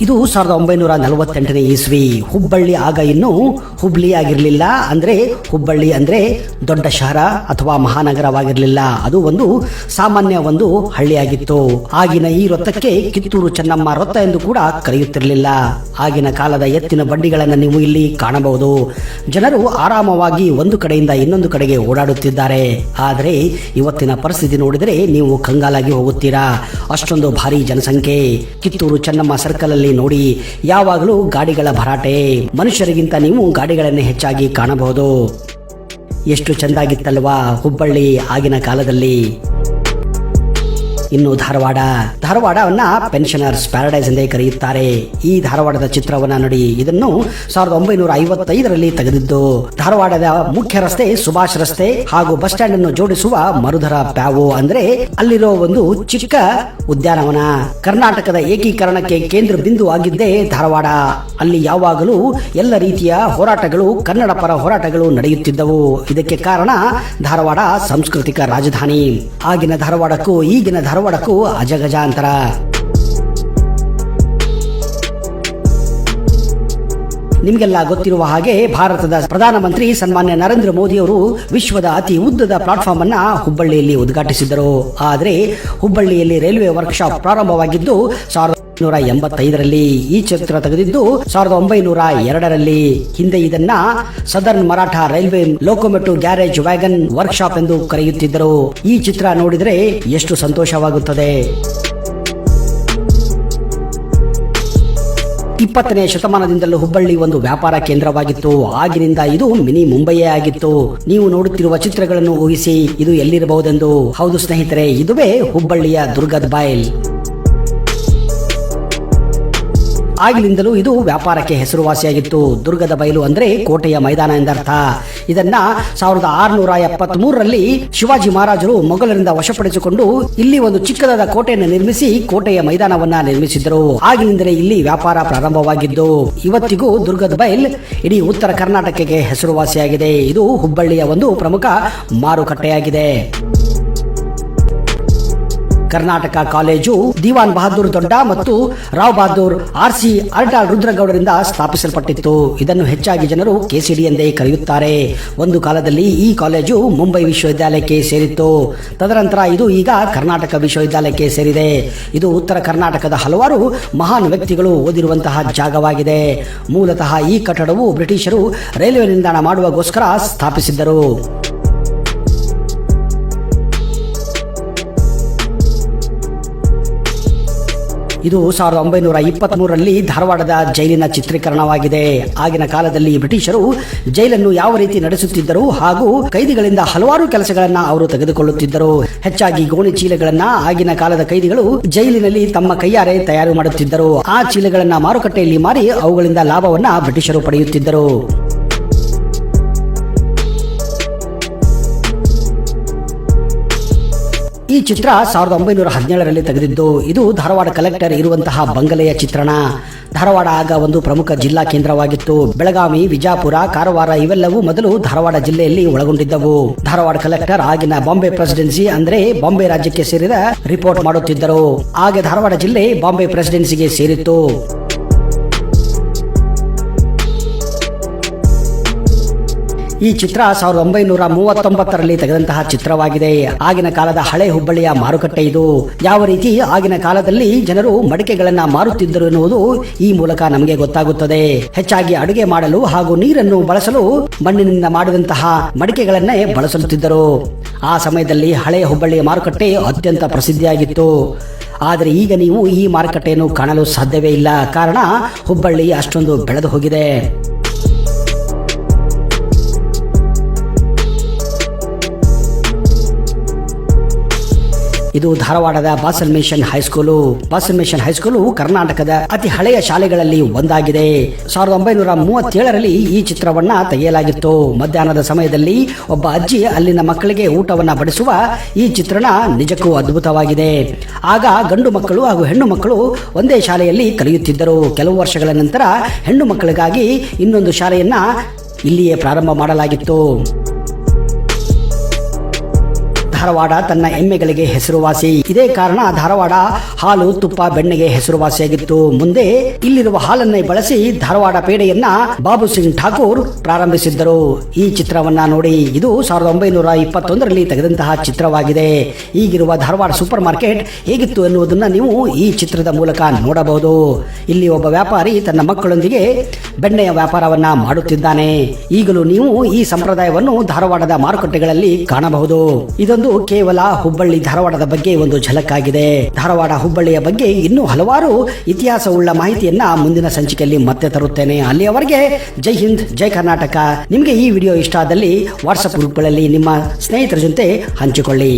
ಇದು 1948ನೇ ಇಸ್ವಿ. ಹುಬ್ಬಳ್ಳಿ ಆಗ ಇನ್ನೂ ಹುಬ್ಳಿ ಆಗಿರಲಿಲ್ಲ. ಅಂದ್ರೆ ಹುಬ್ಬಳ್ಳಿ ಅಂದ್ರೆ ದೊಡ್ಡ ಶಹರ ಅಥವಾ ಮಹಾನಗರವಾಗಿರಲಿಲ್ಲ. ಅದು ಒಂದು ಸಾಮಾನ್ಯ ಒಂದು ಹಳ್ಳಿಯಾಗಿತ್ತು. ಆಗಿನ ಈ ವೃತ್ತಕ್ಕೆ ಕಿತ್ತೂರು ಚೆನ್ನಮ್ಮ ವೃತ್ತ ಎಂದು ಕೂಡ ಕರೆಯುತ್ತಿರಲಿಲ್ಲ. ಆಗಿನ ಕಾಲದ ಎತ್ತಿನ ಬಂಡಿಗಳನ್ನು ನೀವು ಇಲ್ಲಿ ಕಾಣಬಹುದು. ಜನರು ಆರಾಮವಾಗಿ ಒಂದು ಕಡೆಯಿಂದ ಇನ್ನೊಂದು ಕಡೆಗೆ ಓಡಾಡುತ್ತಿದ್ದಾರೆ. ಆದರೆ ಇವತ್ತಿನ ಪರಿಸ್ಥಿತಿ ನೋಡಿದರೆ ನೀವು ಕಂಗಾಲಾಗಿ ಹೋಗುತ್ತೀರಾ. ಅಷ್ಟೊಂದು ಭಾರಿ ಜನಸಂಖ್ಯೆ. ಕಿತ್ತೂರು ಚೆನ್ನಮ್ಮ ಸರ್ಕಲ್ ಅಲ್ಲಿ ನೋಡಿ, ಯಾವಾಗಲೂ ಗಾಡಿಗಳ ಭರಾಟೆ. ಮನುಷ್ಯರಿಗಿಂತ ನೀವು ಗಾಡಿಗಳನ್ನೇ ಹೆಚ್ಚಾಗಿ ಕಾಣಬಹುದು. ಎಷ್ಟು ಚೆಂದಾಗಿತ್ತಲ್ವಾ ಹುಬ್ಬಳ್ಳಿ ಆಗಿನ ಕಾಲದಲ್ಲಿ. ಇನ್ನು ಧಾರವಾಡವನ್ನ ಪೆನ್ಷನರ್ಸ್ ಪ್ಯಾರಡೈಸ್ ಎಂದೇ ಕರೆಯುತ್ತಾರೆ. ಈ ಧಾರವಾಡದ ಚಿತ್ರವನ್ನ ನೋಡಿ. ಇದನ್ನು 1955ರಲ್ಲಿ ತೆಗೆದಿದ್ದು. ಧಾರವಾಡದ ಮುಖ್ಯ ರಸ್ತೆ ಸುಭಾಷ್ ರಸ್ತೆ ಹಾಗೂ ಬಸ್ ಸ್ಟ್ಯಾಂಡ್ ಅನ್ನು ಜೋಡಿಸುವ ಮರುಧರ ಪ್ಯಾವೋ ಅಂದ್ರೆ ಅಲ್ಲಿರೋ ಒಂದು ಚಿಕ್ಕ ಉದ್ಯಾನವನ. ಕರ್ನಾಟಕದ ಏಕೀಕರಣಕ್ಕೆ ಕೇಂದ್ರ ಬಿಂದು ಆಗಿದ್ದೇ ಧಾರವಾಡ. ಅಲ್ಲಿ ಯಾವಾಗಲೂ ಎಲ್ಲ ರೀತಿಯ ಹೋರಾಟಗಳು, ಕನ್ನಡ ಪರ ಹೋರಾಟಗಳು ನಡೆಯುತ್ತಿದ್ದವು. ಇದಕ್ಕೆ ಕಾರಣ ಧಾರವಾಡ ಸಾಂಸ್ಕೃತಿಕ ರಾಜಧಾನಿ. ಆಗಿನ ಧಾರವಾಡಕ್ಕೂ ಈಗಿನ ಧಾರವಾಡಕ್ಕೂ ಅಜಗಜಾಂತರ. ನಿಮಗೆಲ್ಲ ಗೊತ್ತಿರುವ ಹಾಗೆ ಭಾರತದ ಪ್ರಧಾನಮಂತ್ರಿ ಸನ್ಮಾನ್ಯ ನರೇಂದ್ರ ಮೋದಿ ಅವರು ವಿಶ್ವದ ಅತಿ ಉದ್ದದ ಪ್ಲಾಟ್ಫಾರ್ಮ್ ಅನ್ನ ಹುಬ್ಬಳ್ಳಿಯಲ್ಲಿ ಉದ್ಘಾಟಿಸಿದರು. ಆದರೆ ಹುಬ್ಬಳ್ಳಿಯಲ್ಲಿ ರೈಲ್ವೆ ವರ್ಕ್ಶಾಪ್ ಪ್ರಾರಂಭವಾಗಿದ್ದು 1985ರಲ್ಲಿ. ಈ ಚಿತ್ರ ತೆಗೆದಿದ್ದು 1902ರಲ್ಲಿ. ಹಿಂದೆ ಇದನ್ನ southern Maratha railway locomotive garage wagon workshop ಎಂದು ಕರೆಯುತ್ತಿದ್ದರು. ಈ ಚಿತ್ರ ನೋಡಿದರೆ ಎಷ್ಟು ಸಂತೋಷವಾಗುತ್ತದೆ. 20ನೇ ಶತಮಾನದಿಂದಲೂ ಹುಬ್ಬಳ್ಳಿ ಒಂದು ವ್ಯಾಪಾರ ಕೇಂದ್ರವಾಗಿತ್ತು. ಆಗಿನಿಂದ ಇದು ಮಿನಿ ಮುಂಬಯಿಯೇ ಆಗಿತ್ತು. ನೀವು ನೋಡುತ್ತಿರುವ ಚಿತ್ರಗಳನ್ನು ಊಹಿಸಿ ಇದು ಎಲ್ಲಿರಬಹುದೆಂದು. ಹೌದು ಸ್ನೇಹಿತರೆ, ಇದುವೇ ಹುಬ್ಬಳ್ಳಿಯ ದುರ್ಗದ ಬೈಲ್. ಆಗಿನಿಂದಲೂ ಇದು ವ್ಯಾಪಾರಕ್ಕೆ ಹೆಸರುವಾಸಿಯಾಗಿತ್ತು. ದುರ್ಗದ ಬಯಲು ಅಂದ್ರೆ ಕೋಟೆಯ ಮೈದಾನ ಎಂದರ್ಥ. ಇದನ್ನ 1673ರಲ್ಲಿ ಶಿವಾಜಿ ಮಹಾರಾಜರು ಮೊಘಲರಿಂದ ವಶಪಡಿಸಿಕೊಂಡು ಇಲ್ಲಿ ಒಂದು ಚಿಕ್ಕದಾದ ಕೋಟೆಯನ್ನು ನಿರ್ಮಿಸಿ ಕೋಟೆಯ ಮೈದಾನವನ್ನ ನಿರ್ಮಿಸಿದರು. ಆಗಿನಿಂದಲೇ ಇಲ್ಲಿ ವ್ಯಾಪಾರ ಪ್ರಾರಂಭವಾಗಿದ್ದು ಇವತ್ತಿಗೂ ದುರ್ಗದ ಬೈಲ್ ಇಡೀ ಉತ್ತರ ಕರ್ನಾಟಕಕ್ಕೆ ಹೆಸರುವಾಸಿಯಾಗಿದೆ. ಇದು ಹುಬ್ಬಳ್ಳಿಯ ಒಂದು ಪ್ರಮುಖ ಮಾರುಕಟ್ಟೆಯಾಗಿದೆ. ಕರ್ನಾಟಕ ಕಾಲೇಜು ದಿವಾನ್ ಬಹದ್ದೂರ್ ದೊಡ್ಡ ಮತ್ತು ರಾವ್ ಬಹದ್ದೂರ್ ಆರ್ಸಿ ಅರ್ಟಾಳ್ ರುದ್ರಗೌಡರಿಂದ ಸ್ಥಾಪಿಸಲ್ಪಟ್ಟಿತ್ತು. ಇದನ್ನು ಹೆಚ್ಚಾಗಿ ಜನರು ಕೆಸಿಡಿ ಎಂದೇ ಕರೆಯುತ್ತಾರೆ. ಒಂದು ಕಾಲದಲ್ಲಿ ಈ ಕಾಲೇಜು ಮುಂಬೈ ವಿಶ್ವವಿದ್ಯಾಲಯಕ್ಕೆ ಸೇರಿತ್ತು. ತದನಂತರ ಇದು ಈಗ ಕರ್ನಾಟಕ ವಿಶ್ವವಿದ್ಯಾಲಯಕ್ಕೆ ಸೇರಿದೆ. ಇದು ಉತ್ತರ ಕರ್ನಾಟಕದ ಹಲವಾರು ಮಹಾನ್ ವ್ಯಕ್ತಿಗಳು ಓದಿರುವಂತಹ ಜಾಗವಾಗಿದೆ. ಮೂಲತಃ ಈ ಕಟ್ಟಡವು ಬ್ರಿಟಿಷರು ರೈಲ್ವೆ ನಿಲ್ದಾಣ ಮಾಡುವಗೋಸ್ಕರ ಸ್ಥಾಪಿಸಿದ್ದರು. ಇದು 1923ರಲ್ಲಿ ಧಾರವಾಡದ ಜೈಲಿನ ಚಿತ್ರೀಕರಣವಾಗಿದೆ. ಆಗಿನ ಕಾಲದಲ್ಲಿ ಬ್ರಿಟಿಷರು ಜೈಲನ್ನು ಯಾವ ರೀತಿ ನಡೆಸುತ್ತಿದ್ದರು ಹಾಗೂ ಕೈದಿಗಳಿಂದ ಹಲವಾರು ಕೆಲಸಗಳನ್ನ ಅವರು ತೆಗೆದುಕೊಳ್ಳುತ್ತಿದ್ದರು. ಹೆಚ್ಚಾಗಿ ಗೋಣಿ ಚೀಲಗಳನ್ನ ಆಗಿನ ಕಾಲದ ಕೈದಿಗಳು ಜೈಲಿನಲ್ಲಿ ತಮ್ಮ ಕೈಯಾರೆ ತಯಾರು ಮಾಡುತ್ತಿದ್ದರು. ಆ ಚೀಲಗಳನ್ನ ಮಾರುಕಟ್ಟೆಯಲ್ಲಿ ಮಾರಿ ಅವುಗಳಿಂದ ಲಾಭವನ್ನ ಬ್ರಿಟಿಷರು ಪಡೆಯುತ್ತಿದ್ದರು. ಈ ಚಿತ್ರ 1917ರಲ್ಲಿ ತೆಗೆದಿದ್ದು. ಇದು ಧಾರವಾಡ ಕಲೆಕ್ಟರ್ ಇರುವಂತಹ ಬಂಗಲೆಯ ಚಿತ್ರಣ. ಧಾರವಾಡ ಆಗ ಒಂದು ಪ್ರಮುಖ ಜಿಲ್ಲಾ ಕೇಂದ್ರವಾಗಿತ್ತು. ಬೆಳಗಾವಿ, ವಿಜಾಪುರ, ಕಾರವಾರ ಇವೆಲ್ಲವೂ ಮೊದಲು ಧಾರವಾಡ ಜಿಲ್ಲೆಯಲ್ಲಿ ಒಳಗೊಂಡಿದ್ದವು. ಧಾರವಾಡ ಕಲೆಕ್ಟರ್ ಆಗಿನ ಬಾಂಬೆ ಪ್ರೆಸಿಡೆನ್ಸಿ ಅಂದ್ರೆ ಬಾಂಬೆ ರಾಜ್ಯಕ್ಕೆ ಸೇರಿದ ರಿಪೋರ್ಟ್ ಮಾಡುತ್ತಿದ್ದರು. ಆಗ ಧಾರವಾಡ ಜಿಲ್ಲೆ ಬಾಂಬೆ ಪ್ರೆಸಿಡೆನ್ಸಿಗೆ ಸೇರಿತ್ತು. ಈ ಚಿತ್ರ 1939ರಲ್ಲಿ ತೆಗೆದಂತಹ ಚಿತ್ರವಾಗಿದೆ. ಆಗಿನ ಕಾಲದ ಹಳೆ ಹುಬ್ಬಳ್ಳಿಯ ಮಾರುಕಟ್ಟೆ ಇದು. ಯಾವ ರೀತಿ ಆಗಿನ ಕಾಲದಲ್ಲಿ ಜನರು ಮಡಿಕೆಗಳನ್ನ ಮಾರುತ್ತಿದ್ದರು ಎನ್ನುವುದು ಈ ಮೂಲಕ ನಮಗೆ ಗೊತ್ತಾಗುತ್ತದೆ. ಹೆಚ್ಚಾಗಿ ಅಡುಗೆ ಮಾಡಲು ಹಾಗೂ ನೀರನ್ನು ಬಳಸಲು ಮಣ್ಣಿನಿಂದ ಮಾಡಿದಂತಹ ಮಡಿಕೆಗಳನ್ನೇ ಬಳಸುತ್ತಿದ್ದರು. ಆ ಸಮಯದಲ್ಲಿ ಹಳೆಯ ಹುಬ್ಬಳ್ಳಿಯ ಮಾರುಕಟ್ಟೆ ಅತ್ಯಂತ ಪ್ರಸಿದ್ಧಿಯಾಗಿತ್ತು. ಆದರೆ ಈಗ ನೀವು ಈ ಮಾರುಕಟ್ಟೆಯನ್ನು ಕಾಣಲು ಸಾಧ್ಯವೇ ಇಲ್ಲ. ಕಾರಣ ಹುಬ್ಬಳ್ಳಿ ಅಷ್ಟೊಂದು ಬೆಳೆದು ಹೋಗಿದೆ. ಇದು ಧಾರವಾಡದ Basel mission high school. Basel mission high school ಕರ್ನಾಟಕದ ಅತಿ ಹಳೆಯ ಶಾಲೆಗಳಲ್ಲಿ ಒಂದಾಗಿದೆ. 1937ರಲ್ಲಿ ಈ ಚಿತ್ರವನ್ನ ತೆಗೆಯಲಾಗಿತ್ತು. ಮಧ್ಯಾಹ್ನದ ಸಮಯದಲ್ಲಿ ಒಬ್ಬ ಅಜ್ಜಿ ಅಲ್ಲಿನ ಮಕ್ಕಳಿಗೆ ಊಟವನ್ನ ಬಡಿಸುವ ಈ ಚಿತ್ರಣ ನಿಜಕ್ಕೂ ಅದ್ಭುತವಾಗಿದೆ. ಆಗ ಗಂಡು ಮಕ್ಕಳು ಹಾಗೂ ಹೆಣ್ಣು ಮಕ್ಕಳು ಒಂದೇ ಶಾಲೆಯಲ್ಲಿ ಕಲಿಯುತ್ತಿದ್ದರು. ಕೆಲವು ವರ್ಷಗಳ ನಂತರ ಹೆಣ್ಣು ಮಕ್ಕಳಿಗಾಗಿ ಇನ್ನೊಂದು ಶಾಲೆಯನ್ನ ಇಲ್ಲಿಯೇ ಪ್ರಾರಂಭ ಮಾಡಲಾಗಿತ್ತು. ಧಾರವಾಡ ತನ್ನ ಎಮ್ಮೆಗಳಿಗೆ ಹೆಸರುವಾಸಿ. ಇದೇ ಕಾರಣ ಧಾರವಾಡ ಹಾಲು ತುಪ್ಪ ಬೆಣ್ಣೆಗೆ ಹೆಸರುವಾಸಿಯಾಗಿತ್ತು. ಮುಂದೆ ಇಲ್ಲಿರುವ ಹಾಲನ್ನೇ ಬಳಸಿ ಧಾರವಾಡ ಪೇಡೆಯನ್ನ ಬಾಬು ಸಿಂಗ್ ಠಾಕೂರ್ ಪ್ರಾರಂಭಿಸಿದ್ದರು. ಈ ಚಿತ್ರವನ್ನ ನೋಡಿ. ಇದು 1921ರಲ್ಲಿ ತೆಗೆದಂತಹ ಚಿತ್ರವಾಗಿದೆ. ಈಗಿರುವ ಧಾರವಾಡ ಸೂಪರ್ ಮಾರ್ಕೆಟ್ ಹೇಗಿತ್ತು ಎನ್ನುವುದನ್ನ ನೀವು ಈ ಚಿತ್ರದ ಮೂಲಕ ನೋಡಬಹುದು. ಇಲ್ಲಿ ಒಬ್ಬ ವ್ಯಾಪಾರಿ ತನ್ನ ಮಕ್ಕಳೊಂದಿಗೆ ಬೆಣ್ಣೆಯ ವ್ಯಾಪಾರವನ್ನ ಮಾಡುತ್ತಿದ್ದಾನೆ. ಈಗಲೂ ನೀವು ಈ ಸಂಪ್ರದಾಯವನ್ನು ಧಾರವಾಡದ ಮಾರುಕಟ್ಟೆಗಳಲ್ಲಿ ಕಾಣಬಹುದು. ಇದೊಂದು ಕೇವಲ ಹುಬ್ಬಳ್ಳಿ ಧಾರವಾಡದ ಬಗ್ಗೆ ಒಂದು ಝಲಕ್ ಆಗಿದೆ. ಧಾರವಾಡ ಹುಬ್ಬಳ್ಳಿಯ ಬಗ್ಗೆ ಇನ್ನೂ ಹಲವಾರು ಇತಿಹಾಸವುಳ್ಳ ಮಾಹಿತಿಯನ್ನ ಮುಂದಿನ ಸಂಚಿಕೆಯಲ್ಲಿ ಮತ್ತೆ ತರುತ್ತೇನೆ. ಅಲ್ಲಿಯವರೆಗೆ ಜೈ ಹಿಂದ್, ಜೈ ಕರ್ನಾಟಕ. ನಿಮಗೆ ಈ ವಿಡಿಯೋ ಇಷ್ಟ ಆದಲ್ಲಿ ವಾಟ್ಸ್ಆಪ್ ಗ್ರೂಪ್ಗಳಲ್ಲಿ ನಿಮ್ಮ ಸ್ನೇಹಿತರ ಜೊತೆ ಹಂಚಿಕೊಳ್ಳಿ.